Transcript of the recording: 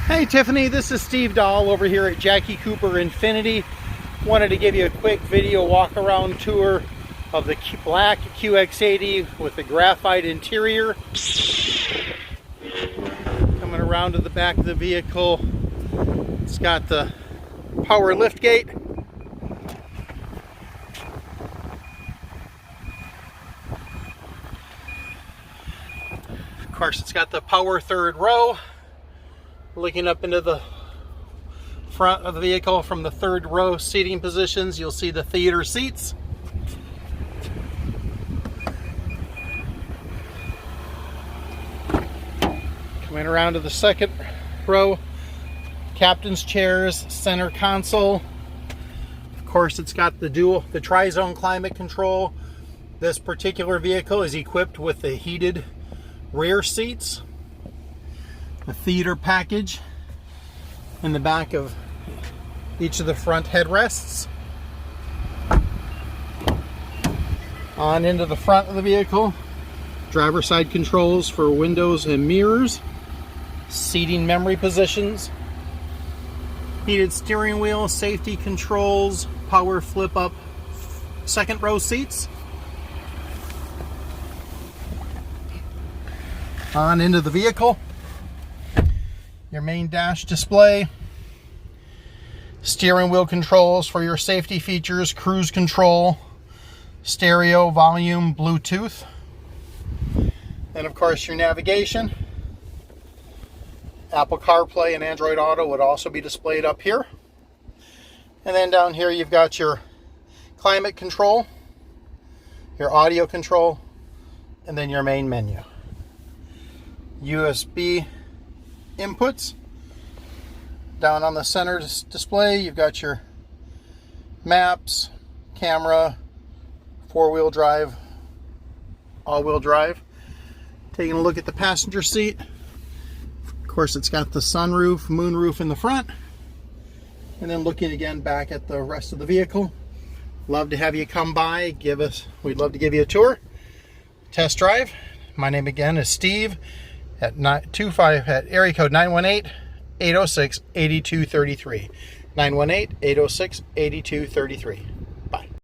Hey Tiffany, this is Steve Dahl over here at Jackie Cooper Infiniti. Wanted to give you a quick video walk around tour of the black QX80 with the graphite interior. Coming around to the back of the vehicle, it's got the power lift gate. Of course, it's got the power third row. Looking up into the front of the vehicle from the third row seating positions, you'll see the theater seats. Coming around to the second row, captain's chairs, center console. Of course, it's got the tri-zone climate control. This particular vehicle is equipped with the heated rear seats. The theater package in the back of each of the front headrests. On into the front of the vehicle, driver's side controls for windows and mirrors, seating memory positions, heated steering wheel, safety controls, power flip up second row seats. On into the vehicle, your main dash display, steering wheel controls for your safety features, cruise control, stereo, volume, Bluetooth, and of course your navigation. Apple CarPlay and Android Auto would also be displayed up here. And then down here you've got your climate control, your audio control, and then your main menu. USB inputs. Down on the center display you've got your maps, camera, four-wheel drive, all-wheel drive. Taking a look at the passenger seat, of course it's got the sunroof, moonroof in the front, and then looking again back at the rest of the vehicle. Love to have you come by, we'd love to give you a tour, test drive. My name again is Steve at area code 918-806-8233. 918-806-8233.